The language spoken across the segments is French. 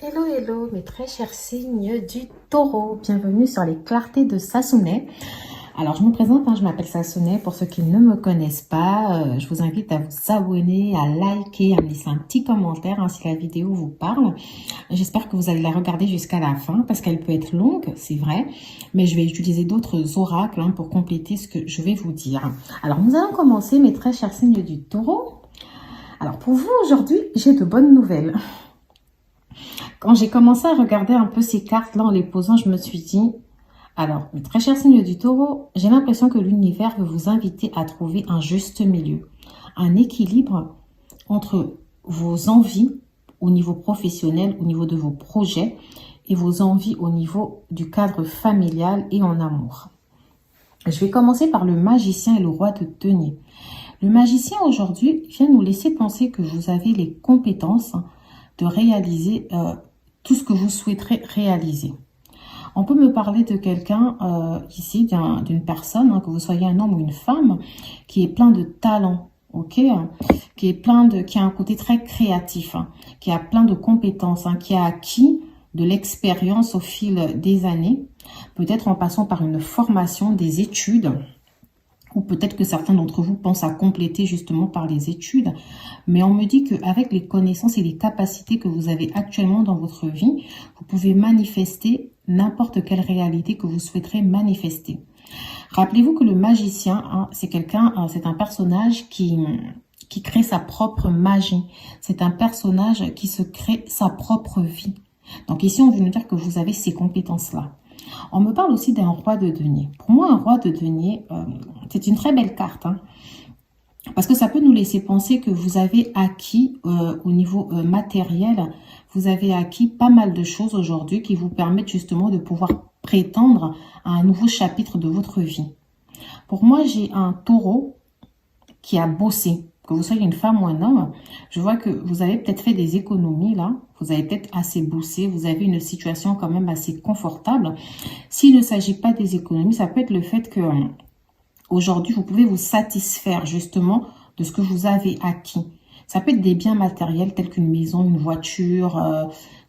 Hello, hello, mes très chers signes du taureau. Bienvenue sur les clartés de Sassonet. Alors, je me présente, je m'appelle Sassonet. Pour ceux qui ne me connaissent pas, je vous invite à vous abonner, à liker, à me laisser un petit commentaire si la vidéo vous parle. J'espère que vous allez la regarder jusqu'à la fin parce qu'elle peut être longue, c'est vrai. Mais je vais utiliser d'autres oracles pour compléter ce que je vais vous dire. Alors, nous allons commencer, mes très chers signes du taureau. Alors, pour vous, aujourd'hui, j'ai de bonnes nouvelles. Quand j'ai commencé à regarder un peu ces cartes-là en les posant, je me suis dit, alors, mes très chers signes du taureau, j'ai l'impression que l'univers veut vous inviter à trouver un juste milieu, un équilibre entre vos envies au niveau professionnel, au niveau de vos projets et vos envies au niveau du cadre familial et en amour. Je vais commencer par le magicien et le roi de denier. Le magicien aujourd'hui vient nous laisser penser que vous avez les compétences de réaliser tout ce que vous souhaiterez réaliser. On peut me parler de quelqu'un ici, d'une personne, que vous soyez un homme ou une femme, qui est plein de talent, ok, qui a un côté très créatif, qui a plein de compétences, qui a acquis de l'expérience au fil des années, peut-être en passant par une formation, des études, ou peut-être que certains d'entre vous pensent à compléter justement par les études. Mais on me dit qu'avec les connaissances et les capacités que vous avez actuellement dans votre vie, vous pouvez manifester n'importe quelle réalité que vous souhaiterez manifester. Rappelez-vous que le magicien, c'est un personnage qui crée sa propre magie. C'est un personnage qui se crée sa propre vie. Donc ici, on veut nous dire que vous avez ces compétences-là. On me parle aussi d'un roi de denier. Pour moi, un roi de denier, c'est une très belle carte. Parce que ça peut nous laisser penser que vous avez acquis au niveau matériel, vous avez acquis pas mal de choses aujourd'hui qui vous permettent justement de pouvoir prétendre à un nouveau chapitre de votre vie. Pour moi, j'ai un taureau qui a bossé. Que vous soyez une femme ou un homme, je vois que vous avez peut-être fait des économies là, vous avez peut-être assez bossé, vous avez une situation quand même assez confortable. S'il ne s'agit pas des économies, ça peut être le fait que aujourd'hui, vous pouvez vous satisfaire justement de ce que vous avez acquis. Ça peut être des biens matériels tels qu'une maison, une voiture,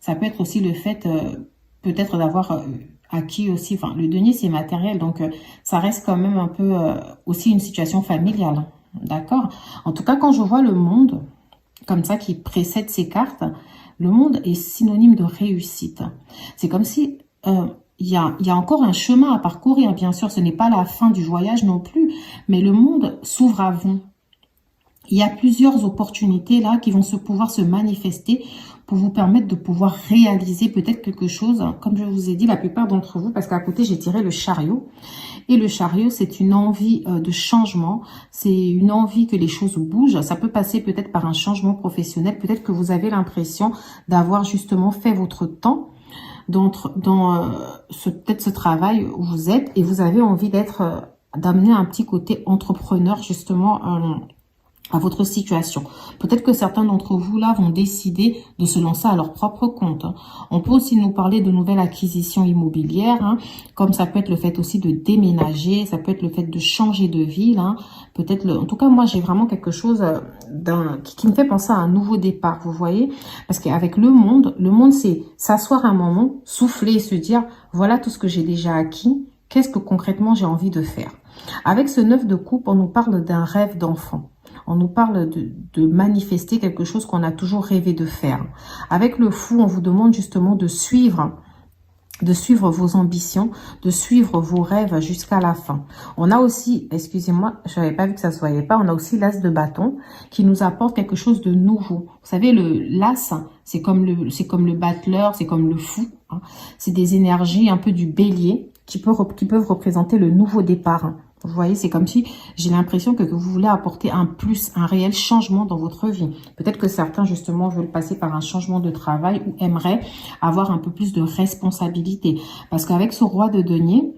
ça peut être aussi le fait peut-être d'avoir acquis aussi, enfin le denier c'est matériel, donc ça reste quand même un peu aussi une situation familiale. D'accord? En tout cas, quand je vois le monde, comme ça, qui précède ces cartes, le monde est synonyme de réussite. C'est comme si il y a encore un chemin à parcourir. Bien sûr, ce n'est pas la fin du voyage non plus, mais le monde s'ouvre à vous. Il y a plusieurs opportunités là qui vont pouvoir se manifester pour vous permettre de pouvoir réaliser peut-être quelque chose. Comme je vous ai dit, la plupart d'entre vous, parce qu'à côté, j'ai tiré le chariot. Et le chariot, c'est une envie de changement. C'est une envie que les choses bougent. Ça peut passer peut-être par un changement professionnel. Peut-être que vous avez l'impression d'avoir justement fait votre temps dans peut-être ce travail où vous êtes. Et vous avez envie d'amener un petit côté entrepreneur justement à votre situation. Peut-être que certains d'entre vous là vont décider de se lancer à leur propre compte. On peut aussi nous parler de nouvelles acquisitions immobilières, comme ça peut être le fait aussi de déménager, ça peut être le fait de changer de ville. Peut-être en tout cas, moi j'ai vraiment quelque chose qui me fait penser à un nouveau départ, vous voyez. Parce qu'avec le monde c'est s'asseoir un moment, souffler et se dire, voilà tout ce que j'ai déjà acquis, qu'est-ce que concrètement j'ai envie de faire. Avec ce 9 de coupe, on nous parle d'un rêve d'enfant. On nous parle de manifester quelque chose qu'on a toujours rêvé de faire. Avec le fou, on vous demande justement de suivre vos ambitions, de suivre vos rêves jusqu'à la fin. On a aussi, excusez-moi, je n'avais pas vu que ça se voyait pas, on a aussi l'as de bâton qui nous apporte quelque chose de nouveau. Vous savez, l'as, c'est comme le battleur, c'est comme le fou. C'est des énergies un peu du bélier qui peuvent représenter le nouveau départ. Vous voyez, c'est comme si j'ai l'impression que vous voulez apporter un plus, un réel changement dans votre vie. Peut-être que certains, justement, veulent passer par un changement de travail ou aimeraient avoir un peu plus de responsabilité. Parce qu'avec ce roi de denier,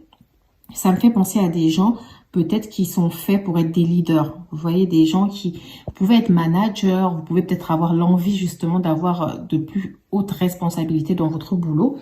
ça me fait penser à des gens peut-être qui sont faits pour être des leaders. Vous voyez, des gens qui pouvaient être managers, vous pouvez peut-être avoir l'envie justement d'avoir de plus hautes responsabilités dans votre boulot.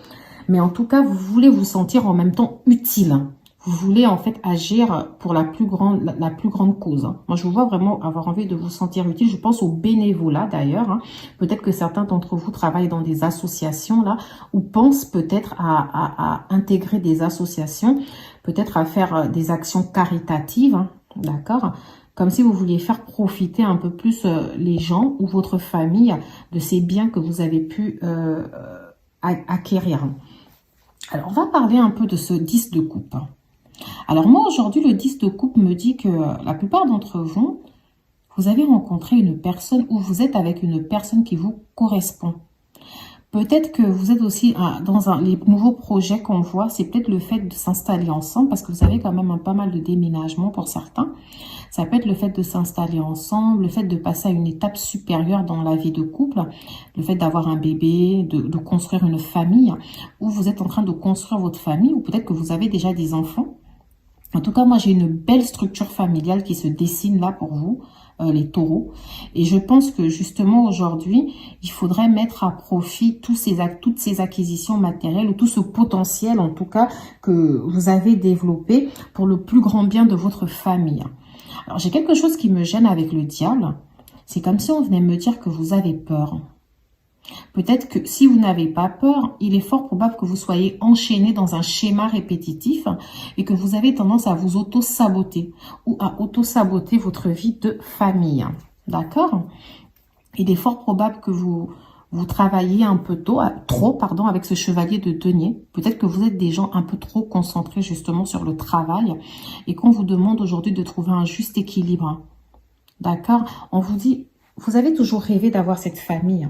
Mais en tout cas, vous voulez vous sentir en même temps utile. vous voulez en fait agir pour la plus grande cause. Hein. Moi, je vous vois vraiment avoir envie de vous sentir utile. Je pense aux bénévolats d'ailleurs. Hein. Peut-être que certains d'entre vous travaillent dans des associations là, ou pensent peut-être à intégrer des associations, peut-être à faire des actions caritatives, hein, d'accord? Comme si vous vouliez faire profiter un peu plus les gens ou votre famille de ces biens que vous avez pu acquérir. Alors, on va parler un peu de ce 10 de coupe. Alors moi, aujourd'hui, le 10 de coupe me dit que la plupart d'entre vous, vous avez rencontré une personne ou vous êtes avec une personne qui vous correspond. Peut-être que vous êtes aussi dans les nouveaux projets qu'on voit, c'est peut-être le fait de s'installer ensemble parce que vous avez quand même pas mal de déménagements pour certains. Ça peut être le fait de s'installer ensemble, le fait de passer à une étape supérieure dans la vie de couple, le fait d'avoir un bébé, de construire une famille, ou vous êtes en train de construire votre famille, ou peut-être que vous avez déjà des enfants. En tout cas, moi, j'ai une belle structure familiale qui se dessine là pour vous, les taureaux. Et je pense que justement, aujourd'hui, il faudrait mettre à profit toutes ces acquisitions matérielles, ou tout ce potentiel, en tout cas, que vous avez développé pour le plus grand bien de votre famille. Alors, j'ai quelque chose qui me gêne avec le diable. C'est comme si on venait me dire que vous avez peur. Peut-être que si vous n'avez pas peur, il est fort probable que vous soyez enchaîné dans un schéma répétitif et que vous avez tendance à vous auto-saboter ou à auto-saboter votre vie de famille. D'accord? Il est fort probable que vous travaillez un peu trop, avec ce chevalier de denier. Peut-être que vous êtes des gens un peu trop concentrés justement sur le travail et qu'on vous demande aujourd'hui de trouver un juste équilibre. D'accord? On vous dit... Vous avez toujours rêvé d'avoir cette famille.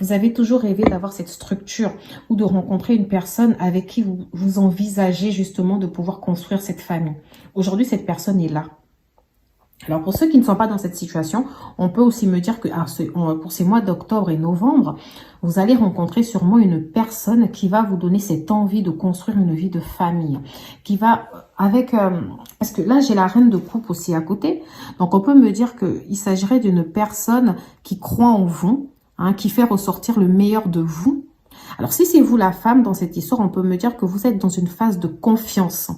Vous avez toujours rêvé d'avoir cette structure ou de rencontrer une personne avec qui vous envisagez justement de pouvoir construire cette famille. Aujourd'hui, cette personne est là. Alors, pour ceux qui ne sont pas dans cette situation, on peut aussi me dire que pour ces mois d'octobre et novembre, vous allez rencontrer sûrement une personne qui va vous donner cette envie de construire une vie de famille. Qui va parce que là, j'ai la reine de coupe aussi à côté. Donc, on peut me dire qu'il s'agirait d'une personne qui croit en vous, hein, qui fait ressortir le meilleur de vous. Alors, si c'est vous la femme dans cette histoire, on peut me dire que vous êtes dans une phase de confiance.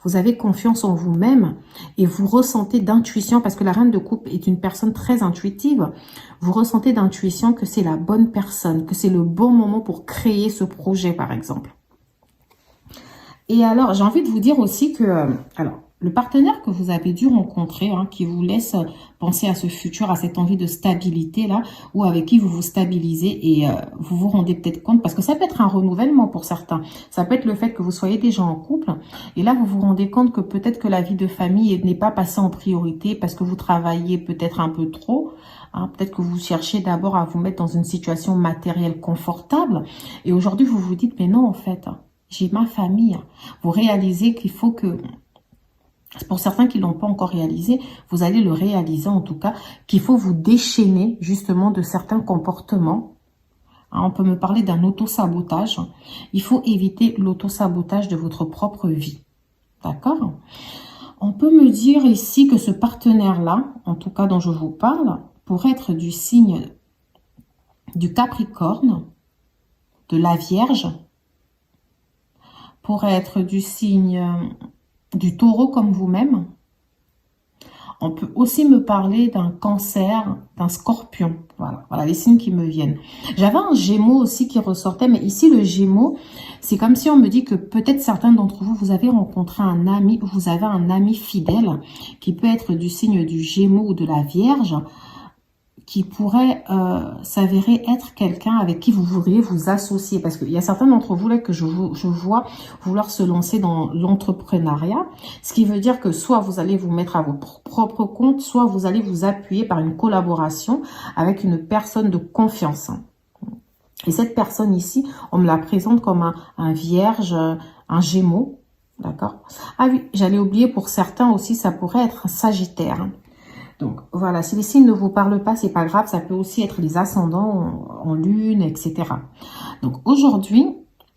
Vous avez confiance en vous-même et vous ressentez d'intuition, parce que la reine de coupe est une personne très intuitive. Vous ressentez d'intuition que c'est la bonne personne, que c'est le bon moment pour créer ce projet, par exemple. Et alors, j'ai envie de vous dire aussi que, le partenaire que vous avez dû rencontrer, hein, qui vous laisse penser à ce futur, à cette envie de stabilité là, ou avec qui vous vous stabilisez et vous vous rendez peut-être compte, parce que ça peut être un renouvellement pour certains. Ça peut être le fait que vous soyez déjà en couple et là vous vous rendez compte que peut-être que la vie de famille n'est pas passée en priorité parce que vous travaillez peut-être un peu trop. Hein, peut-être que vous cherchez d'abord à vous mettre dans une situation matérielle confortable et aujourd'hui vous vous dites mais non en fait, j'ai ma famille. Vous réalisez qu'il faut que... Pour certains qui ne l'ont pas encore réalisé, vous allez le réaliser en tout cas, qu'il faut vous déchaîner justement de certains comportements. Hein, on peut me parler d'un auto-sabotage. Il faut éviter l'auto-sabotage de votre propre vie. D'accord? On peut me dire ici que ce partenaire-là, en tout cas dont je vous parle, pourrait être du signe du Capricorne, de la Vierge, pourrait être du signe... du Taureau comme vous-même. On peut aussi me parler d'un Cancer, d'un Scorpion. Voilà les signes qui me viennent. J'avais un Gémeaux aussi qui ressortait, mais ici le Gémeaux, c'est comme si on me dit que peut-être certains d'entre vous, vous avez rencontré un ami, ou vous avez un ami fidèle qui peut être du signe du Gémeaux ou de la Vierge, qui pourrait s'avérer être quelqu'un avec qui vous voudriez vous associer. Parce qu'il y a certains d'entre vous là que je vois vouloir se lancer dans l'entrepreneuriat. Ce qui veut dire que soit vous allez vous mettre à votre propre compte, soit vous allez vous appuyer par une collaboration avec une personne de confiance. Et cette personne ici, on me la présente comme un Vierge, un Gémeaux. D'accord? Ah oui, j'allais oublier, pour certains aussi, ça pourrait être un Sagittaire. Donc, voilà, si les signes ne vous parlent pas, c'est pas grave. Ça peut aussi être les ascendants en lune, etc. Donc, aujourd'hui,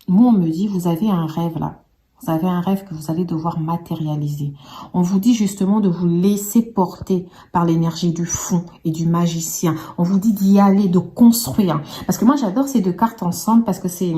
moi, on me dit, vous avez un rêve là. Vous avez un rêve que vous allez devoir matérialiser. On vous dit justement de vous laisser porter par l'énergie du fou et du magicien. On vous dit d'y aller, de construire. Parce que moi, j'adore ces deux cartes ensemble parce que c'est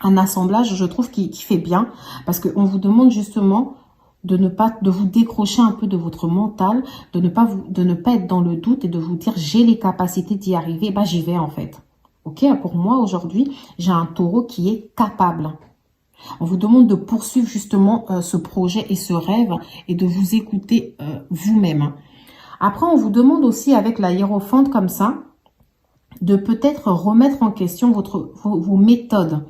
un assemblage, je trouve, qui fait bien. Parce qu'on vous demande justement de vous décrocher un peu de votre mental, de ne pas être dans le doute et de vous dire j'ai les capacités d'y arriver. Bah, j'y vais en fait. Ok, pour moi aujourd'hui, j'ai un taureau qui est capable. On vous demande de poursuivre justement ce projet et ce rêve et de vous écouter vous-même. Après, on vous demande aussi avec la hiérophante comme ça, de peut-être remettre en question vos méthodes.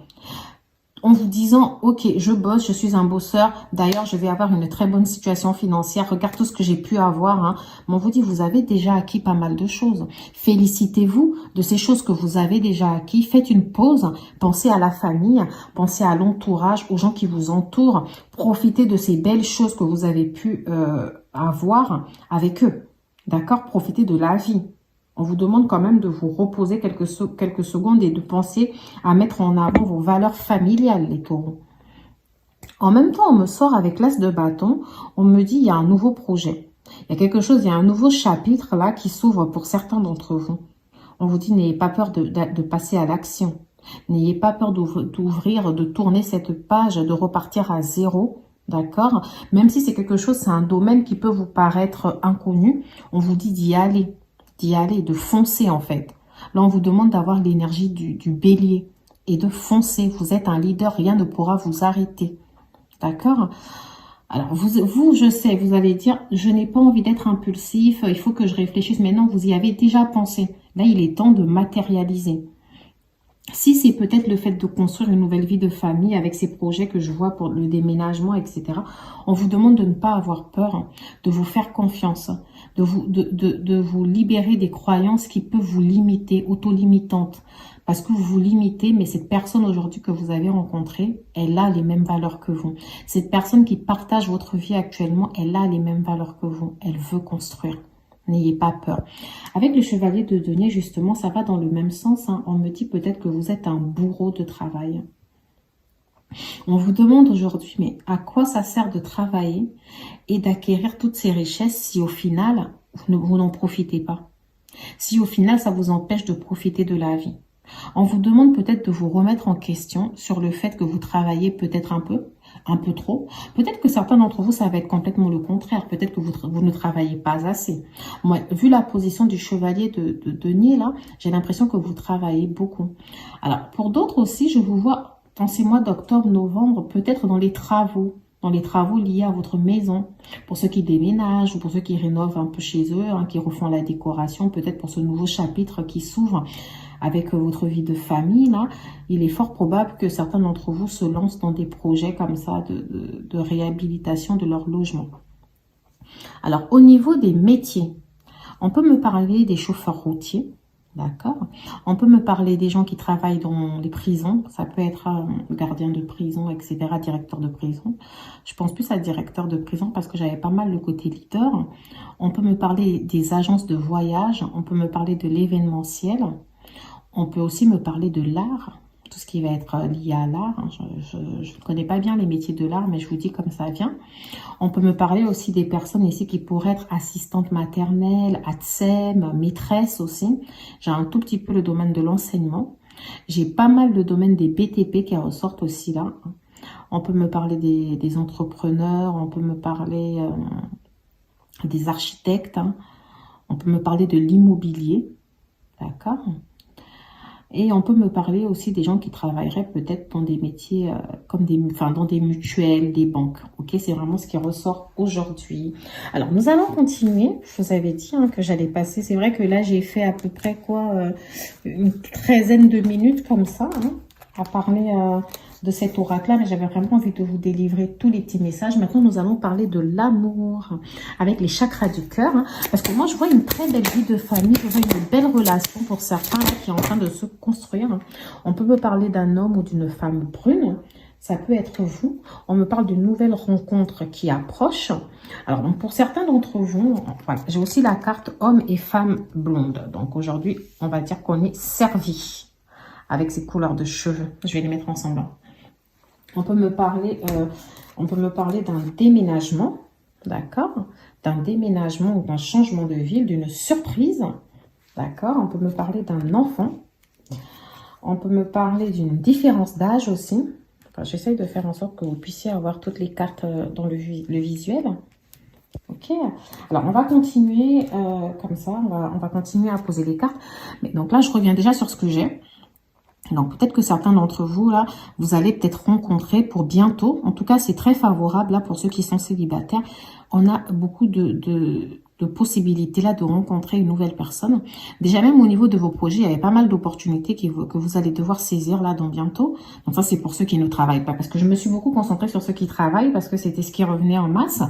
En vous disant, ok, je bosse, je suis un bosseur. D'ailleurs, je vais avoir une très bonne situation financière. Regarde tout ce que j'ai pu avoir. Hein. Mais on vous dit, vous avez déjà acquis pas mal de choses. Félicitez-vous de ces choses que vous avez déjà acquis. Faites une pause. Pensez à la famille. Pensez à l'entourage, aux gens qui vous entourent. Profitez de ces belles choses que vous avez pu avoir avec eux. D'accord? Profitez de la vie. On vous demande quand même de vous reposer quelques secondes et de penser à mettre en avant vos valeurs familiales, les taureaux. En même temps, on me sort avec l'as de bâton. On me dit, il y a un nouveau projet. Il y a quelque chose, il y a un nouveau chapitre là qui s'ouvre pour certains d'entre vous. On vous dit, n'ayez pas peur de passer à l'action. N'ayez pas peur d'ouvrir, de tourner cette page, de repartir à zéro. D'accord? Même si c'est quelque chose, c'est un domaine qui peut vous paraître inconnu, on vous dit d'y aller. D'y aller, de foncer en fait. Là, on vous demande d'avoir l'énergie du bélier et de foncer. Vous êtes un leader, rien ne pourra vous arrêter. D'accord? Alors, vous, je sais, vous allez dire, je n'ai pas envie d'être impulsif, il faut que je réfléchisse. Mais non, vous y avez déjà pensé. Là, il est temps de matérialiser. Si c'est peut-être le fait de construire une nouvelle vie de famille avec ces projets que je vois pour le déménagement, etc., on vous demande de ne pas avoir peur, de vous faire confiance, de vous libérer des croyances qui peuvent vous limiter, auto-limitantes. Parce que vous vous limitez, mais cette personne aujourd'hui que vous avez rencontrée, elle a les mêmes valeurs que vous. Cette personne qui partage votre vie actuellement, elle a les mêmes valeurs que vous. Elle veut construire. N'ayez pas peur. Avec le chevalier de denier, justement, ça va dans le même sens. Hein. On me dit peut-être que vous êtes un bourreau de travail. On vous demande aujourd'hui, mais à quoi ça sert de travailler et d'acquérir toutes ces richesses si au final, vous n'en profitez pas? Si au final, ça vous empêche de profiter de la vie? On vous demande peut-être de vous remettre en question sur le fait que vous travaillez peut-être un peu trop. Peut-être que certains d'entre vous, ça va être complètement le contraire. Peut-être que vous ne travaillez pas assez. Moi, vu la position du chevalier de denier, là, j'ai l'impression que vous travaillez beaucoup. Alors, pour d'autres aussi, je vous vois dans ces mois d'octobre, novembre, peut-être dans les travaux liés à votre maison, pour ceux qui déménagent ou pour ceux qui rénovent un peu chez eux, hein, qui refont la décoration, peut-être pour ce nouveau chapitre qui s'ouvre avec votre vie de famille, là, il est fort probable que certains d'entre vous se lancent dans des projets comme ça de réhabilitation de leur logement. Alors, au niveau des métiers, on peut me parler des chauffeurs routiers, d'accord? On peut me parler des gens qui travaillent dans les prisons, ça peut être gardien de prison, etc., directeur de prison. Je pense plus à directeur de prison parce que j'avais pas mal le côté leader. On peut me parler des agences de voyage, on peut me parler de l'événementiel. On peut aussi me parler de l'art, tout ce qui va être lié à l'art. Je ne connais pas bien les métiers de l'art, mais je vous dis comme ça vient. On peut me parler aussi des personnes ici qui pourraient être assistantes maternelles, ATSEM, maîtresses aussi. J'ai un tout petit peu le domaine de l'enseignement. J'ai pas mal le domaine des BTP qui ressortent aussi là. On peut me parler des entrepreneurs, on peut me parler des architectes. Hein. On peut me parler de l'immobilier, d'accord ? Et on peut me parler aussi des gens qui travailleraient peut-être dans des métiers comme dans des mutuelles, des banques. Ok, c'est vraiment ce qui ressort aujourd'hui. Alors, nous allons continuer. Je vous avais dit hein, que j'allais passer. C'est vrai que là, j'ai fait à peu près une 13aine de minutes comme ça, hein, à parler de cet oracle-là. Mais j'avais vraiment envie de vous délivrer tous les petits messages. Maintenant, nous allons parler de l'amour avec les chakras du cœur. Hein, parce que moi, je vois une très belle vie de famille. Je vois une belle relation pour certains là, qui est en train de se construire. Hein. On peut me parler d'un homme ou d'une femme brune. Ça peut être vous. On me parle d'une nouvelle rencontre qui approche. Alors, donc, pour certains d'entre vous, voilà, j'ai aussi la carte homme et femme blonde. Donc, aujourd'hui, on va dire qu'on est servi avec ces couleurs de cheveux. Je vais les mettre ensemble. On peut me parler d'un déménagement, d'accord? D'un déménagement ou d'un changement de ville, d'une surprise, d'accord? On peut me parler d'un enfant. On peut me parler d'une différence d'âge aussi. Enfin, j'essaye de faire en sorte que vous puissiez avoir toutes les cartes dans le visuel. Ok, alors on va continuer comme ça, on va continuer à poser les cartes. Mais donc là, je reviens déjà sur ce que j'ai. Donc peut-être que certains d'entre vous, là, vous allez peut-être rencontrer pour bientôt. En tout cas, c'est très favorable là pour ceux qui sont célibataires. On a beaucoup de possibilités là de rencontrer une nouvelle personne. Déjà même au niveau de vos projets, il y avait pas mal d'opportunités que vous allez devoir saisir là dans bientôt. Donc ça, c'est pour ceux qui ne travaillent pas. Parce que je me suis beaucoup concentrée sur ceux qui travaillent parce que c'était ce qui revenait en masse.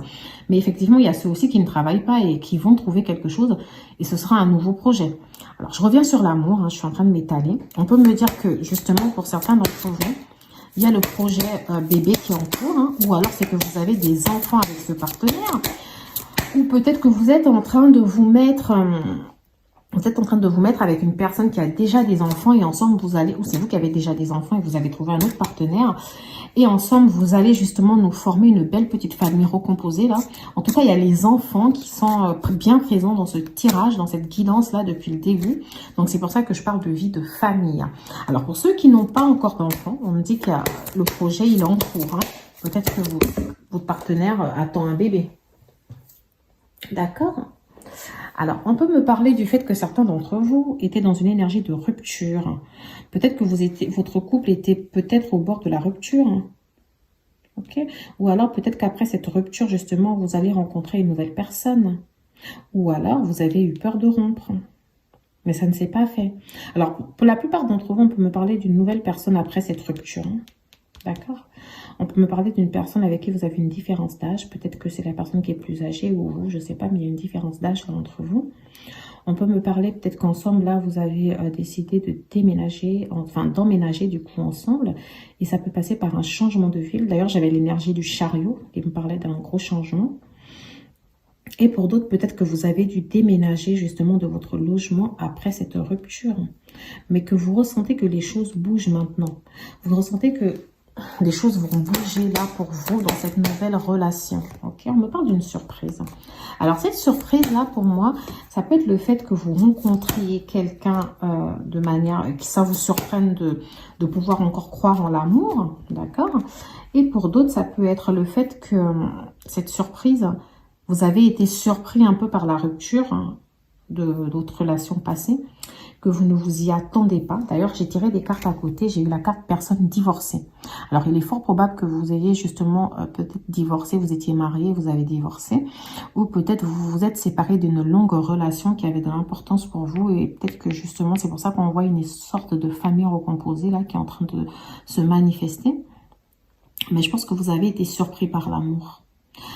Mais effectivement, il y a ceux aussi qui ne travaillent pas et qui vont trouver quelque chose. Et ce sera un nouveau projet. Alors, je reviens sur l'amour. Hein, je suis en train de m'étaler. On peut me dire que justement, pour certains d'entre vous, il y a le projet bébé qui est en cours. Hein, ou alors, c'est que vous avez des enfants avec ce partenaire. Ou peut-être que vous êtes en train de vous mettre... vous êtes en train de vous mettre avec une personne qui a déjà des enfants et ensemble vous allez, ou c'est vous qui avez déjà des enfants et vous avez trouvé un autre partenaire et ensemble vous allez justement nous former une belle petite famille recomposée là. En tout cas, il y a les enfants qui sont bien présents dans ce tirage, dans cette guidance là depuis le début. Donc c'est pour ça que je parle de vie de famille. Alors pour ceux qui n'ont pas encore d'enfants, on me dit que le projet il est en cours. Hein. Peut-être que votre partenaire attend un bébé. D'accord ? Alors, on peut me parler du fait que certains d'entre vous étaient dans une énergie de rupture. Peut-être que votre couple était peut-être au bord de la rupture. Ok ? Ou alors, peut-être qu'après cette rupture, justement, vous allez rencontrer une nouvelle personne. Ou alors, vous avez eu peur de rompre. Mais ça ne s'est pas fait. Alors, pour la plupart d'entre vous, on peut me parler d'une nouvelle personne après cette rupture. D'accord ? On peut me parler d'une personne avec qui vous avez une différence d'âge. Peut-être que c'est la personne qui est plus âgée ou vous, je ne sais pas, mais il y a une différence d'âge entre vous. On peut me parler peut-être qu'ensemble, là, vous avez décidé de déménager, enfin d'emménager du coup ensemble. Et ça peut passer par un changement de ville. D'ailleurs, j'avais l'énergie du chariot qui me parlait d'un gros changement. Et pour d'autres, peut-être que vous avez dû déménager justement de votre logement après cette rupture. Mais que vous ressentez que les choses bougent maintenant. Vous ressentez que les choses vont bouger là pour vous dans cette nouvelle relation. Ok, on me parle d'une surprise. Alors cette surprise là pour moi, ça peut être le fait que vous rencontriez quelqu'un de manière que ça vous surprenne de pouvoir encore croire en l'amour, d'accord. Et pour d'autres, ça peut être le fait que cette surprise, vous avez été surpris un peu par la rupture de votre relation passée, que vous ne vous y attendez pas. D'ailleurs, j'ai tiré des cartes à côté. J'ai eu la carte personne divorcée. Alors, il est fort probable que vous ayez justement peut-être divorcé. Vous étiez marié, vous avez divorcé. Ou peut-être vous vous êtes séparé d'une longue relation qui avait de l'importance pour vous. Et peut-être que justement, c'est pour ça qu'on voit une sorte de famille recomposée là qui est en train de se manifester. Mais je pense que vous avez été surpris par l'amour.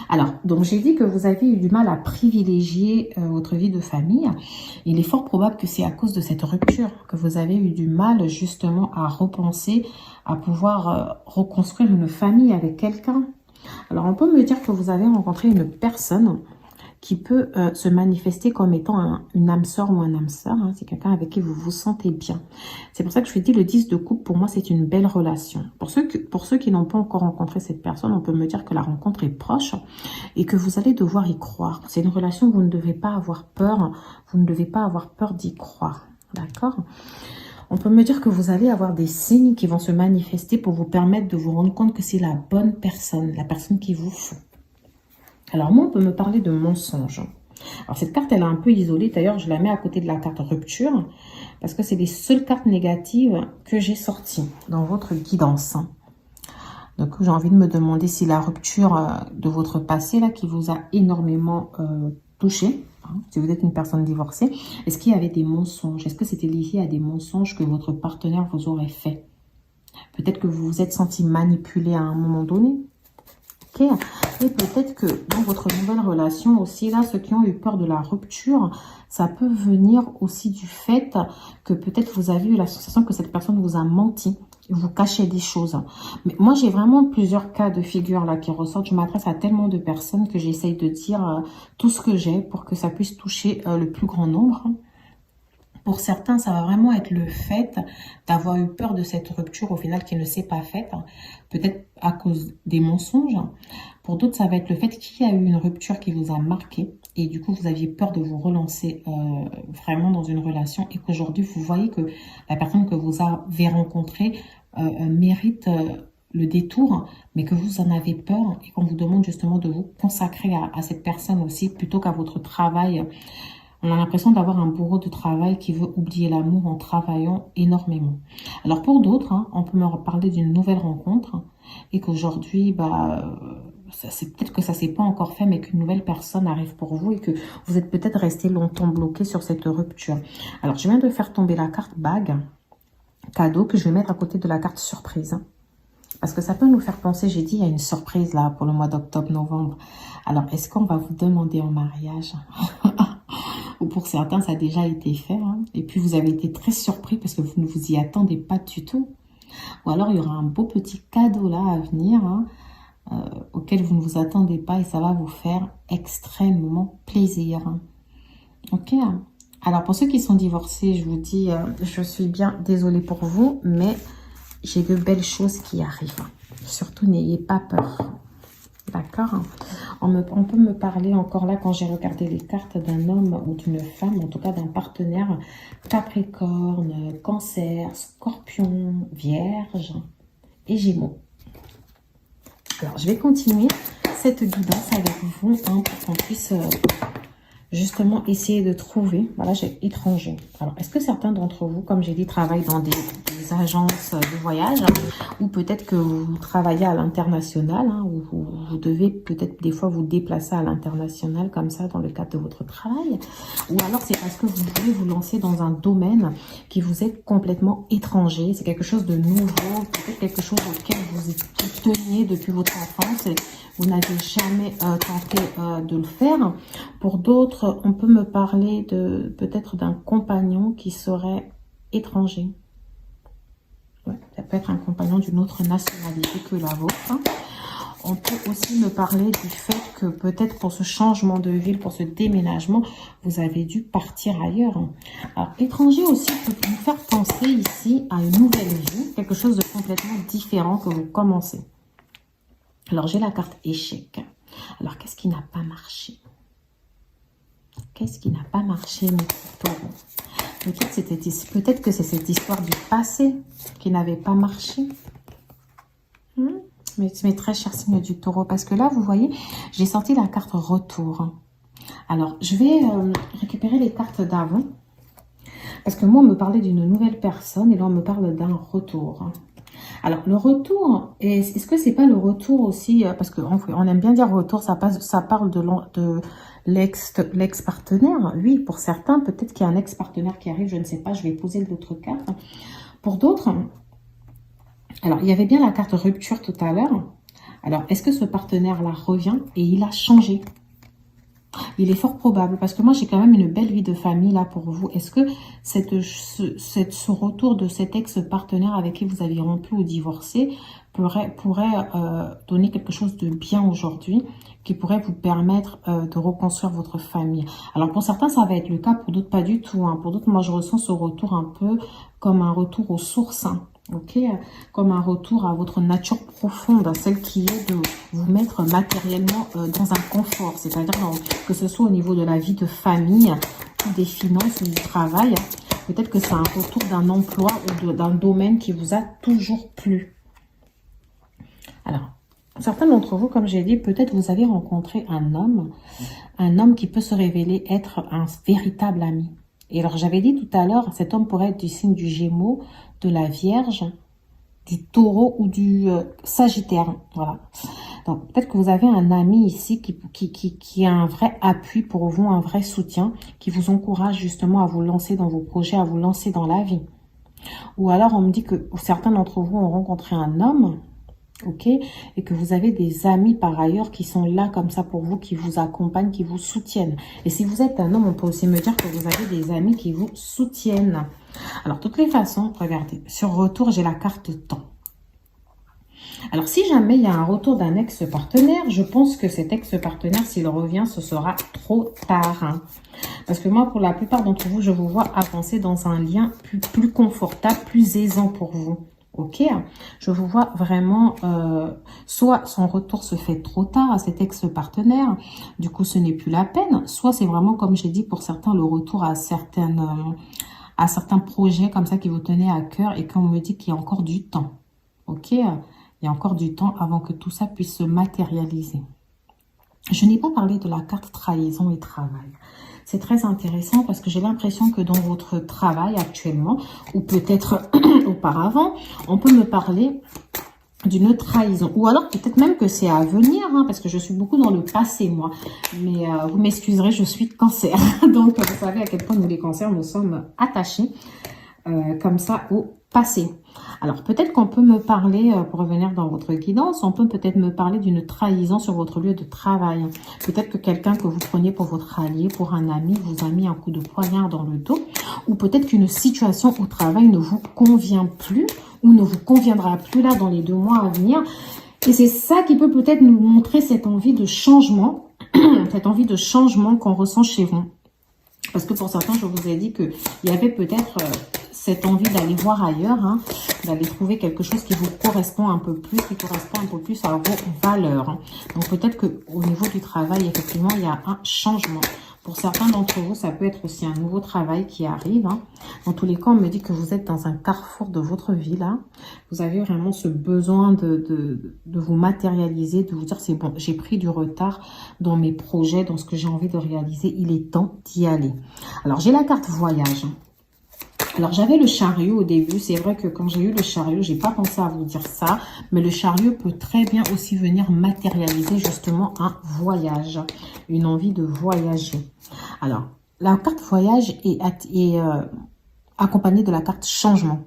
Alors, donc j'ai dit que vous avez eu du mal à privilégier votre vie de famille. Il est fort probable que c'est à cause de cette rupture que vous avez eu du mal justement à repenser, à pouvoir reconstruire une famille avec quelqu'un. Alors, on peut me dire que vous avez rencontré une personne qui peut se manifester comme étant une âme sœur ou un âme sœur. Hein. C'est quelqu'un avec qui vous vous sentez bien. C'est pour ça que je vous dis le 10 de coupe, pour moi, c'est une belle relation. Pour ceux qui n'ont pas encore rencontré cette personne, on peut me dire que la rencontre est proche et que vous allez devoir y croire. C'est une relation où vous ne devez pas avoir peur. Vous ne devez pas avoir peur d'y croire. D'accord ? On peut me dire que vous allez avoir des signes qui vont se manifester pour vous permettre de vous rendre compte que c'est la bonne personne, la personne qu'il vous faut. Alors moi, on peut me parler de mensonge. Alors cette carte, elle est un peu isolée. D'ailleurs, je la mets à côté de la carte rupture parce que c'est les seules cartes négatives que j'ai sorties dans votre guidance. Donc j'ai envie de me demander si la rupture de votre passé, là, qui vous a énormément touché, hein, si vous êtes une personne divorcée, est-ce qu'il y avait des mensonges? Est-ce que c'était lié à des mensonges que votre partenaire vous aurait fait? Peut-être que vous vous êtes senti manipulé à un moment donné. Et peut-être que dans votre nouvelle relation aussi, là, ceux qui ont eu peur de la rupture, ça peut venir aussi du fait que peut-être vous avez eu la sensation que cette personne vous a menti, vous cachez des choses. Mais moi, j'ai vraiment plusieurs cas de figure là qui ressortent. Je m'adresse à tellement de personnes que j'essaye de dire tout ce que j'ai pour que ça puisse toucher le plus grand nombre. Pour certains, ça va vraiment être le fait d'avoir eu peur de cette rupture au final qui ne s'est pas faite, peut-être à cause des mensonges. Pour d'autres, ça va être le fait qu'il y a eu une rupture qui vous a marqué et du coup, vous aviez peur de vous relancer vraiment dans une relation et qu'aujourd'hui, vous voyez que la personne que vous avez rencontrée mérite le détour, mais que vous en avez peur et qu'on vous demande justement de vous consacrer à cette personne aussi plutôt qu'à votre travail. On a l'impression d'avoir un bourreau de travail qui veut oublier l'amour en travaillant énormément. Alors pour d'autres, hein, on peut me parler d'une nouvelle rencontre et qu'aujourd'hui, c'est peut-être que ça s'est pas encore fait, mais qu'une nouvelle personne arrive pour vous et que vous êtes peut-être resté longtemps bloqué sur cette rupture. Alors je viens de faire tomber la carte bague, cadeau, que je vais mettre à côté de la carte surprise. Parce que ça peut nous faire penser, j'ai dit, il y a une surprise là pour le mois d'octobre-novembre. Alors, est-ce qu'on va vous demander en mariage? Ou pour certains, ça a déjà été fait. Hein. Et puis, vous avez été très surpris parce que vous ne vous y attendez pas du tout. Ou alors, il y aura un beau petit cadeau là à venir, hein, auquel vous ne vous attendez pas et ça va vous faire extrêmement plaisir. Ok. Alors, pour ceux qui sont divorcés, je vous dis, je suis bien désolée pour vous, mais j'ai de belles choses qui arrivent. Surtout, n'ayez pas peur. D'accord? On peut me parler encore là, quand j'ai regardé les cartes, d'un homme ou d'une femme, en tout cas d'un partenaire Capricorne, Cancer, Scorpion, Vierge et Gémeaux. Alors, je vais continuer cette guidance avec vous hein, pour qu'on puisse justement essayer de trouver. Voilà, j'ai étranger. Alors, est-ce que certains d'entre vous, comme j'ai dit, travaillent dans des agences de voyage ou peut-être que vous travaillez à l'international hein, ou vous devez peut-être des fois vous déplacer à l'international comme ça dans le cadre de votre travail, ou alors c'est parce que vous voulez vous lancer dans un domaine qui vous est complètement étranger, c'est quelque chose de nouveau, peut-être quelque chose auquel vous teniez depuis votre enfance et vous n'avez jamais tenté de le faire. Pour d'autres, on peut me parler de peut-être d'un compagnon qui serait étranger. Ouais, ça peut être un compagnon d'une autre nationalité que la vôtre. Hein. On peut aussi me parler du fait que peut-être pour ce changement de ville, pour ce déménagement, vous avez dû partir ailleurs. Alors, étranger aussi peut nous faire penser ici à une nouvelle vie, quelque chose de complètement différent que vous commencez. Alors, j'ai la carte échec. Alors, qu'est-ce qui n'a pas marché? Qu'est-ce qui n'a pas marché, mes taureaux? Peut-être que c'est cette histoire du passé qui n'avait pas marché. Mes très chers signes du taureau, parce que là, vous voyez, j'ai sorti la carte retour. Alors, je vais récupérer les cartes d'avant, parce que moi, on me parlait d'une nouvelle personne, et là, on me parle d'un retour. Alors, le retour, est-ce que c'est pas le retour aussi, parce qu'on aime bien dire retour, ça parle de l'ex-partenaire. Oui, pour certains, peut-être qu'il y a un ex-partenaire qui arrive, je ne sais pas, je vais poser l'autre carte. Pour d'autres, alors, il y avait bien la carte rupture tout à l'heure. Alors, est-ce que ce partenaire-là revient et il a changé? Il est fort probable, parce que moi, j'ai quand même une belle vie de famille là pour vous. Est-ce que ce retour de cet ex-partenaire avec qui vous avez rompu ou divorcé pourrait donner quelque chose de bien aujourd'hui, qui pourrait vous permettre de reconstruire votre famille? Alors, pour certains, ça va être le cas, pour d'autres, pas du tout. Hein. Pour d'autres, moi, je ressens ce retour un peu comme un retour aux sources, hein. Ok, comme un retour à votre nature profonde, celle qui est de vous mettre matériellement dans un confort, c'est-à-dire que ce soit au niveau de la vie de famille, ou des finances, ou du travail. Peut-être que c'est un retour d'un emploi ou d'un domaine qui vous a toujours plu. Alors, certains d'entre vous, comme j'ai dit, peut-être vous avez rencontré un homme qui peut se révéler être un véritable ami. Et alors, j'avais dit tout à l'heure, cet homme pourrait être du signe du Gémeaux, de la Vierge, du Taureau ou du Sagittaire. Voilà. Donc, peut-être que vous avez un ami ici qui a un vrai appui pour vous, un vrai soutien, qui vous encourage justement à vous lancer dans vos projets, à vous lancer dans la vie. Ou alors, on me dit que certains d'entre vous ont rencontré un homme, ok, et que vous avez des amis par ailleurs qui sont là comme ça pour vous, qui vous accompagnent, qui vous soutiennent. Et si vous êtes un homme, on peut aussi me dire que vous avez des amis qui vous soutiennent. Alors, de toutes les façons, regardez, sur retour, j'ai la carte temps. Alors, si jamais il y a un retour d'un ex-partenaire, je pense que cet ex-partenaire, s'il revient, ce sera trop tard. Hein. Parce que moi, pour la plupart d'entre vous, je vous vois avancer dans un lien plus confortable, plus aisant pour vous. Ok, je vous vois vraiment, soit son retour se fait trop tard à cet ex-partenaire, du coup ce n'est plus la peine, soit c'est vraiment, comme j'ai dit, pour certains, le retour à certains projets comme ça qui vous tenaient à cœur et qu'on me dit qu'il y a encore du temps. Ok, il y a encore du temps avant que tout ça puisse se matérialiser. Je n'ai pas parlé de la carte trahison et travail. C'est très intéressant parce que j'ai l'impression que dans votre travail actuellement, ou peut-être auparavant, on peut me parler d'une trahison. Ou alors peut-être même que c'est à venir, hein, parce que je suis beaucoup dans le passé, moi. Mais vous m'excuserez, je suis cancer. Donc, vous savez à quel point nous, les cancers, nous sommes attachés comme ça au passé. Alors, peut-être qu'on peut me parler, pour revenir dans votre guidance, on peut peut-être me parler d'une trahison sur votre lieu de travail. Peut-être que quelqu'un que vous preniez pour votre allié, pour un ami, vous a mis un coup de poignard dans le dos. Ou peut-être qu'une situation au travail ne vous convient plus ou ne vous conviendra plus là dans les 2 mois à venir. Et c'est ça qui peut peut-être nous montrer cette envie de changement, cette envie de changement qu'on ressent chez vous. Parce que pour certains, je vous ai dit qu'il y avait peut-être cette envie d'aller voir ailleurs, hein, d'aller trouver quelque chose qui vous correspond un peu plus, qui correspond un peu plus à vos valeurs. Hein. Donc peut-être qu'au niveau du travail, effectivement, il y a un changement. Pour certains d'entre vous, ça peut être aussi un nouveau travail qui arrive. Hein. Dans tous les cas, on me dit que vous êtes dans un carrefour de votre vie là. Vous avez vraiment ce besoin de vous matérialiser, de vous dire c'est bon, j'ai pris du retard dans mes projets, dans ce que j'ai envie de réaliser. Il est temps d'y aller. Alors, j'ai la carte voyage. Alors, j'avais le chariot au début. C'est vrai que quand j'ai eu le chariot, j'ai pas pensé à vous dire ça. Mais le chariot peut très bien aussi venir matérialiser justement un voyage. Une envie de voyager. Alors, la carte voyage est accompagnée de la carte changement.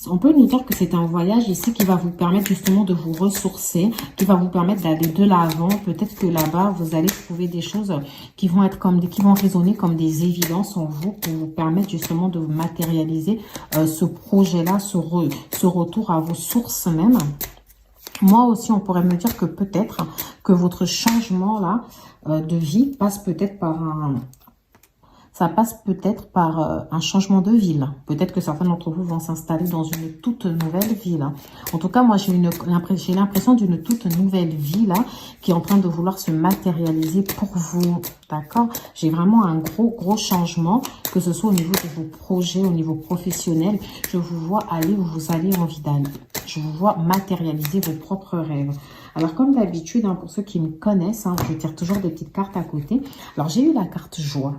On peut nous dire que c'est un voyage ici qui va vous permettre justement de vous ressourcer, qui va vous permettre d'aller de l'avant. Peut-être que là-bas, vous allez trouver des choses qui vont être qui vont résonner comme des évidences en vous pour vous permettre justement de matérialiser ce projet-là, ce retour à vos sources même. Moi aussi, on pourrait me dire que peut-être que votre changement-là de vie passe peut-être par un changement de ville. Peut-être que certains d'entre vous vont s'installer dans une toute nouvelle ville. En tout cas, moi, j'ai l'impression d'une toute nouvelle ville qui est en train de vouloir se matérialiser pour vous. D'accord? J'ai vraiment un gros changement, que ce soit au niveau de vos projets, au niveau professionnel. Je vous vois aller où vous avez envie d'aller. Je vous vois matérialiser vos propres rêves. Alors, comme d'habitude, hein, pour ceux qui me connaissent, hein, je tire toujours des petites cartes à côté. Alors, j'ai eu la carte joie.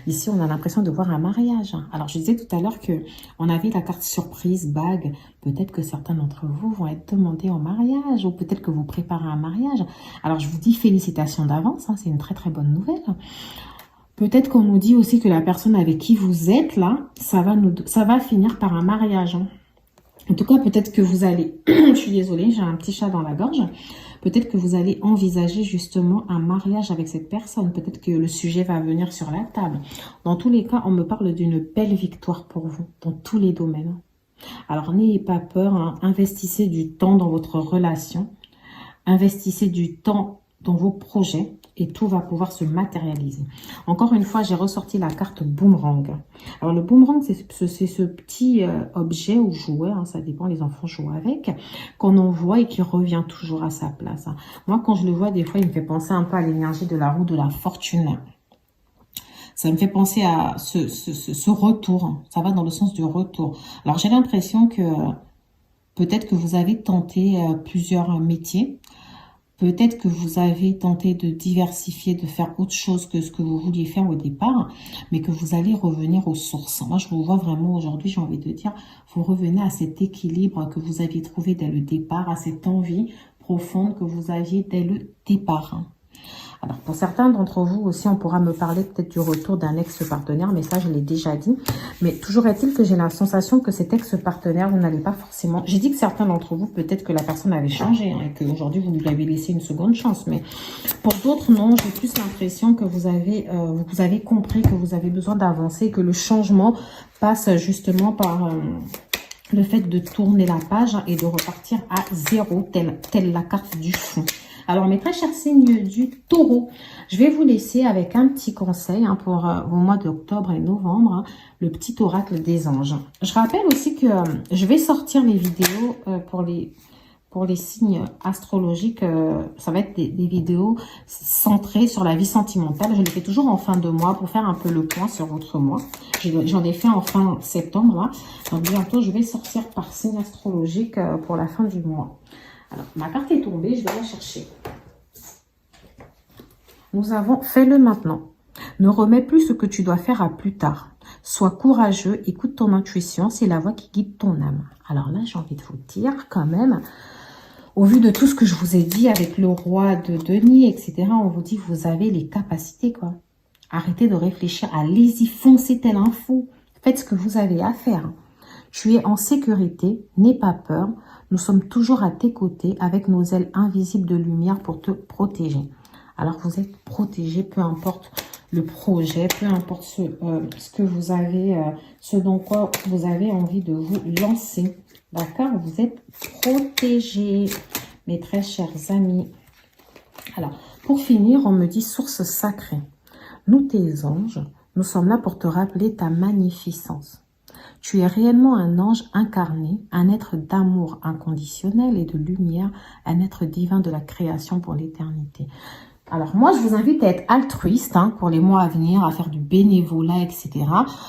Ici, on a l'impression de voir un mariage. Alors, je disais tout à l'heure que on avait la carte surprise, bague. Peut-être que certains d'entre vous vont être demandés en mariage ou peut-être que vous préparez un mariage. Alors, je vous dis félicitations d'avance. Hein, c'est une très bonne nouvelle. Peut-être qu'on nous dit aussi que la personne avec qui vous êtes là, ça va finir par un mariage. Hein. En tout cas, peut-être que vous allez... je suis désolée, j'ai un petit chat dans la gorge. Peut-être que vous allez envisager justement un mariage avec cette personne. Peut-être que le sujet va venir sur la table. Dans tous les cas, on me parle d'une belle victoire pour vous, dans tous les domaines. Alors, n'ayez pas peur, hein. Investissez du temps dans votre relation. Investissez du temps dans vos projets. Et tout va pouvoir se matérialiser. Encore une fois, j'ai ressorti la carte boomerang. Alors, le boomerang, c'est ce petit objet ou jouet, hein, ça dépend, les enfants jouent avec, qu'on envoie et qui revient toujours à sa place. Hein. Moi, quand je le vois, des fois, il me fait penser un peu à l'énergie de la roue de la fortune. Ça me fait penser à ce retour. Ça va dans le sens du retour. Alors, j'ai l'impression que peut-être que vous avez tenté plusieurs métiers. Peut-être que vous avez tenté de diversifier, de faire autre chose que ce que vous vouliez faire au départ, mais que vous allez revenir aux sources. Moi, je vous vois vraiment aujourd'hui, j'ai envie de dire, vous revenez à cet équilibre que vous aviez trouvé dès le départ, à cette envie profonde que vous aviez dès le départ. Alors, pour certains d'entre vous aussi, on pourra me parler peut-être du retour d'un ex-partenaire, mais ça, je l'ai déjà dit. Mais toujours est-il que j'ai la sensation que cet ex-partenaire, vous n'allez pas forcément... J'ai dit que certains d'entre vous, peut-être que la personne avait changé, hein, et qu'aujourd'hui, vous lui avez laissé une seconde chance. Mais pour d'autres, non, j'ai plus l'impression que vous avez compris que vous avez besoin d'avancer, que le changement passe justement par... le fait de tourner la page et de repartir à zéro, telle la carte du fond. Alors, mes très chers signes du taureau, je vais vous laisser avec un petit conseil pour vos mois d'octobre et novembre, le petit oracle des anges. Je rappelle aussi que je vais sortir les vidéos pour les signes astrologiques. Ça va être des vidéos centrées sur la vie sentimentale. Je les fais toujours en fin de mois pour faire un peu le point sur votre mois. J'en ai fait en fin septembre. Là. Donc, bientôt, je vais sortir par signe astrologique pour la fin du mois. Alors, ma carte est tombée, je vais la chercher. Nous avons fait le maintenant. Ne remets plus ce que tu dois faire à plus tard. Sois courageux, écoute ton intuition, c'est la voie qui guide ton âme. Alors là, j'ai envie de vous dire quand même, au vu de tout ce que je vous ai dit avec le roi de denier, etc., on vous dit que vous avez les capacités, quoi. Arrêtez de réfléchir, allez-y, foncez tel un fou. Faites ce que vous avez à faire. Tu es en sécurité, n'aie pas peur. Nous sommes toujours à tes côtés avec nos ailes invisibles de lumière pour te protéger. Alors vous êtes protégé, peu importe le projet, peu importe ce que vous avez, ce dont quoi vous avez envie de vous lancer. D'accord? Vous êtes protégé, mes très chers amis. Alors, pour finir, on me dit source sacrée. Nous, tes anges, nous sommes là pour te rappeler ta magnificence. Tu es réellement un ange incarné, un être d'amour inconditionnel et de lumière, un être divin de la création pour l'éternité. Alors moi, je vous invite à être altruiste pour les mois à venir, à faire du bénévolat, etc.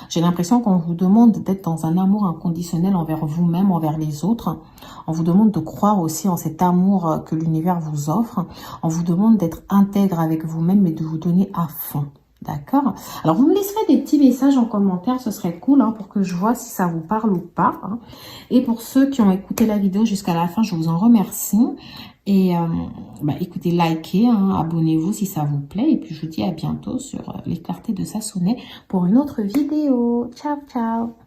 J'ai l'impression qu'on vous demande d'être dans un amour inconditionnel envers vous-même, envers les autres. On vous demande de croire aussi en cet amour que l'univers vous offre. On vous demande d'être intègre avec vous-même et de vous donner à fond. D'accord? Alors, vous me laisserez des petits messages en commentaire, ce serait cool pour que je vois si ça vous parle ou pas. Et pour ceux qui ont écouté la vidéo jusqu'à la fin, je vous en remercie. Et écoutez, likez, abonnez-vous si ça vous plaît. Et puis, je vous dis à bientôt sur les clartés de Sassonet pour une autre vidéo. Ciao, ciao!